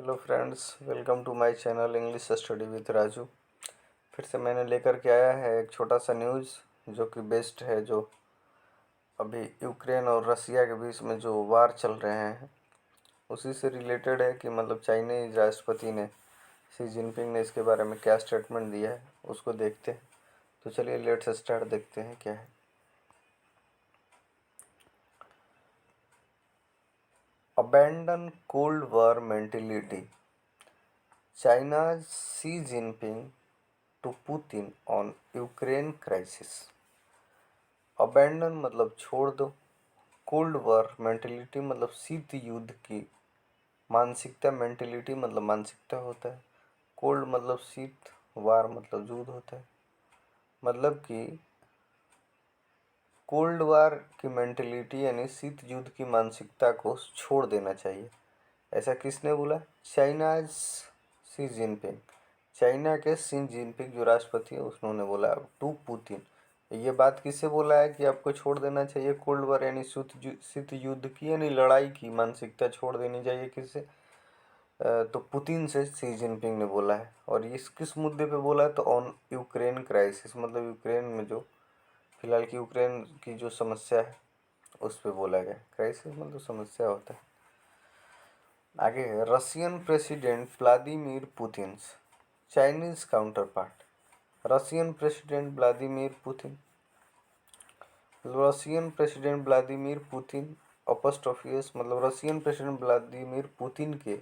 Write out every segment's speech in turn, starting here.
Hello friends, welcome to my channel English study with Raju. फिर से मैंने लेकर के आया है एक छोटा सा न्यूज़ जो कि बेस्ड है, जो अभी यूक्रेन और रसिया के बीच में जो वार चल रहे हैं उसी से रिलेटेड है। कि मतलब चाइनीज राष्ट्रपति ने शी जिनपिंग ने इसके बारे में क्या स्टेटमेंट दिया है उसको देखते हैं। तो चलिए लेट्स स्टार्ट, देखते हैं क्या है। Abandon cold war mentality, China's Xi Jinping to Putin on Ukraine crisis. Abandon मतलब छोड़ दो, कोल्ड वॉर मेंटेलिटी मतलब शीत युद्ध की मानसिकता, मेंटेलिटी मतलब मानसिकता होता है, कोल्ड मतलब शीत, वार मतलब युद्ध होता है। मतलब कि कोल्ड वार की मेंटेलिटी यानी शीत युद्ध की मानसिकता को छोड़ देना चाहिए। ऐसा किसने बोला? चाइना शी जिनपिंग, चाइना के शी जिनपिंग जो राष्ट्रपति है उन्होंने बोला टू पुतिन। ये बात किससे बोला है कि आपको छोड़ देना चाहिए कोल्ड वॉर यानी शीत युद्ध की यानी लड़ाई की मानसिकता छोड़ देनी चाहिए। किससे? तो पुतिन से शी जिनपिंग ने बोला है। और इस किस मुद्दे पे बोला है? तो ऑन यूक्रेन क्राइसिस, मतलब यूक्रेन में जो फिलहाल की यूक्रेन की जो समस्या है उस पे बोला गया। क्राइसिस मतलब समस्या होता है। आगे है Russian president Vladimir Putin Chinese counterpart. Russian president Vladimir Putin, Russian president Vladimir Putin apostrophes मतलब रशियन प्रेसिडेंट व्लादिमीर पुतिन के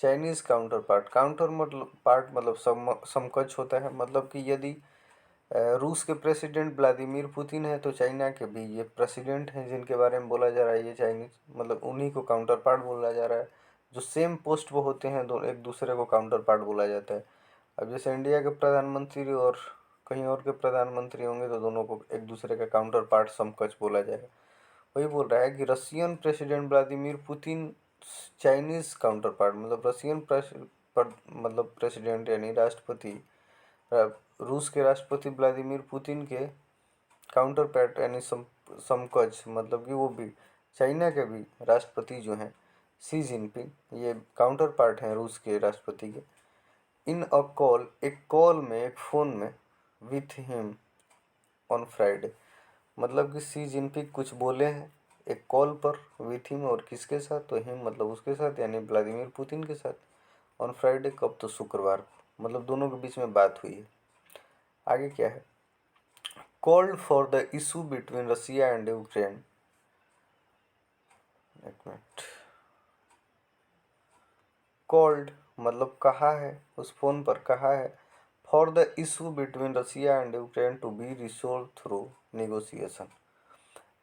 चाइनीज काउंटर पार्ट। काउंटर मतलब पार्ट मतलब समकक्ष होता है। मतलब कि यदि रूस के प्रेसिडेंट व्लादिमीर पुतिन है तो चाइना के भी ये प्रेसिडेंट हैं जिनके बारे में बोला जा रहा है ये चाइनीज, मतलब उन्हीं को काउंटर पार्ट बोला जा रहा है। जो सेम पोस्ट पर होते हैं दोनों, एक दूसरे को काउंटर पार्ट बोला जाता है। अब जैसे इंडिया के प्रधानमंत्री और कहीं और के प्रधानमंत्री होंगे तो दोनों को एक दूसरे का काउंटर पार्ट समकक्ष बोला जाएगा। वही बोल रहा है कि Russian president Vladimir Putin Chinese counter part मतलब मतलब प्रेसिडेंट यानी राष्ट्रपति, रूस के राष्ट्रपति व्लादिमीर पुतिन के काउंटर पार्ट यानी समकक्ष, मतलब कि वो भी चाइना के भी राष्ट्रपति जो हैं शी जिनपिंग ये काउंटर पार्ट हैं रूस के राष्ट्रपति के। इन अ कॉल, एक कॉल में, एक फ़ोन में, विथ हिम ऑन फ्राइडे, मतलब कि शी जिनपिंग कुछ बोले हैं एक कॉल पर, विथ हिम और किसके साथ? तो हिम मतलब उसके साथ यानी व्लादिमीर पुतिन के साथ। ऑन फ्राइडे कब? तो शुक्रवार को, मतलब दोनों के बीच में बात हुई है। आगे क्या है? Called for the issue between Russia and Ukraine, एक मिनट, कॉल्ड मतलब कहा है, उस फोन पर कहा है, for the issue between Russia and Ukraine to be resolve through negotiation.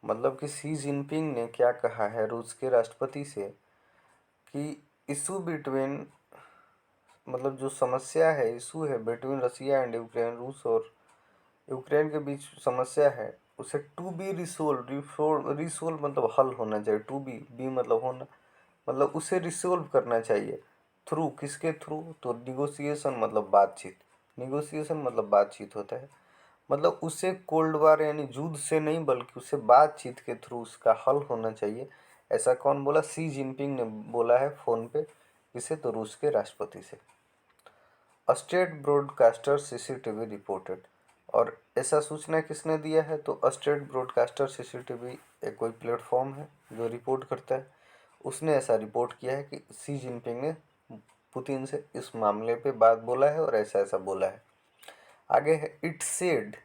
मतलब कि शी जिनपिंग ने क्या कहा है रूस के राष्ट्रपति से कि इशू बिटवीन मतलब जो समस्या है, इशू है बिटवीन रसिया एंड यूक्रेन, रूस और यूक्रेन के बीच समस्या है, उसे टू बी रिसोल्व, रिसोल्व मतलब हल होना चाहिए, टू बी मतलब होना, मतलब उसे रिसोल्व करना चाहिए थ्रू, किसके थ्रू? तो निगोशिएशन मतलब बातचीत, निगोशिएशन मतलब बातचीत होता है। मतलब उसे कोल्ड वार यानी युद्ध से नहीं बल्कि उसे बातचीत के थ्रू उसका हल होना चाहिए। ऐसा कौन बोला? शी जिनपिंग ने बोला है फ़ोन पे। किसे? तो रूस के राष्ट्रपति से। स्टेट ब्रॉडकास्टर सीसीटीवी रिपोर्टेड, और ऐसा सूचना किसने दिया है? तो स्टेट ब्रॉडकास्टर सीसीटीवी एक कोई प्लेटफॉर्म है जो रिपोर्ट करता है, उसने ऐसा रिपोर्ट किया है कि शी जिनपिंग ने पुतिन से इस मामले पे बात बोला है और ऐसा ऐसा बोला है। आगे है इट सेड,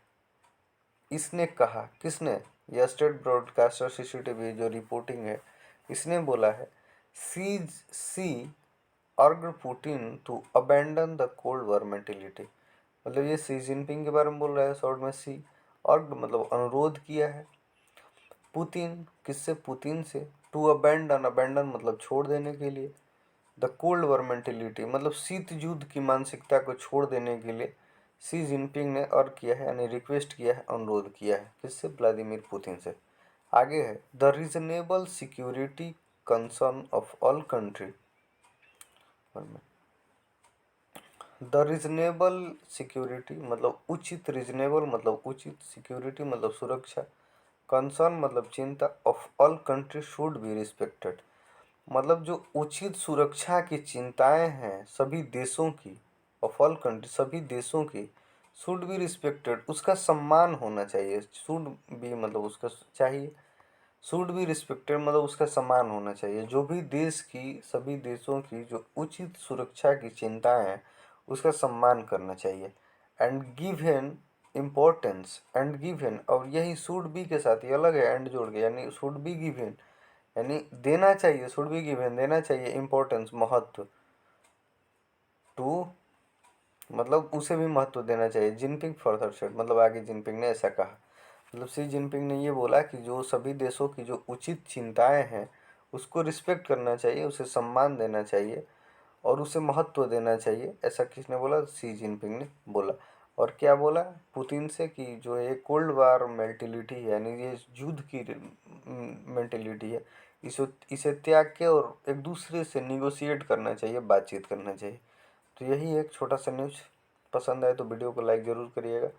इसने कहा, किसने? यह स्टेट ब्रॉडकास्टर सीसीटीवी जो रिपोर्टिंग है इसने बोला है Xi urge Putin to abandon the cold war mentality. मतलब ये शी जिनपिंग के बारे में बोल रहा है शॉर्ट में। सी अर्ग मतलब अनुरोध किया है, पुतिन किससे? पुतिन से, टू अबैंडन, अबैंडन मतलब छोड़ देने के लिए, द कोल्ड वॉर मेंटेलिटी मतलब शीत युद्ध की मानसिकता को छोड़ देने के लिए शी जिनपिंग ने अर्ग किया है यानी रिक्वेस्ट किया है, अनुरोध किया है। किससे? व्लादिमीर पुतिन से। आगे है the reasonable security concern of all country, the reasonable security मतलब उचित, रीजनेबल मतलब उचित, सिक्योरिटी मतलब सुरक्षा, कंसर्न मतलब चिंता, of all country should be respected मतलब जो उचित सुरक्षा की चिंताएं हैं सभी देशों की, ऑफ ऑल कंट्री, सभी देशों की, शुड बी रिस्पेक्टेड, उसका सम्मान होना चाहिए। शुड बी मतलब उसका चाहिए, शुड बी रिस्पेक्टेड मतलब उसका सम्मान होना चाहिए। जो भी देश की, सभी देशों की जो उचित सुरक्षा की चिंताएं हैं उसका सम्मान करना चाहिए। And given importance, and given, और यही शुड बी के साथ ये अलग है, एंड जोड़ के, यानी शुड बी गिवन यानी देना चाहिए, शुड बी गिवन देना चाहिए, इम्पोर्टेंस महत्व, टू मतलब उसे भी महत्व देना चाहिए। जिनपिंग फर्दर सेड मतलब आगे जिनपिंग ने ऐसा कहा, मतलब शी जिनपिंग ने ये बोला कि जो सभी देशों की जो उचित चिंताएं हैं उसको रिस्पेक्ट करना चाहिए, उसे सम्मान देना चाहिए और उसे महत्व देना चाहिए। ऐसा किसने बोला? शी जिनपिंग ने बोला। और क्या बोला पुतिन से? कि जो ये कोल्ड वार मेंटेलिटी है, यानी ये युद्ध की मेंटेलिटी है, इसे त्याग के और एक दूसरे से निगोशिएट करना चाहिए, बातचीत करना चाहिए। तो यही एक छोटा सा न्यूज़। पसंद आए तो वीडियो को लाइक ज़रूर करिएगा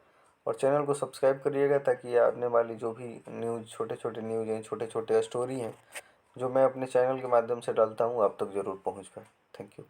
और चैनल को सब्सक्राइब करिएगा, ताकि आने वाली जो भी न्यूज़, छोटे छोटे न्यूज़ हैं, छोटे छोटे स्टोरी हैं जो मैं अपने चैनल के माध्यम से डालता हूँ, आप तक ज़रूर पहुँच पाए। Thank you.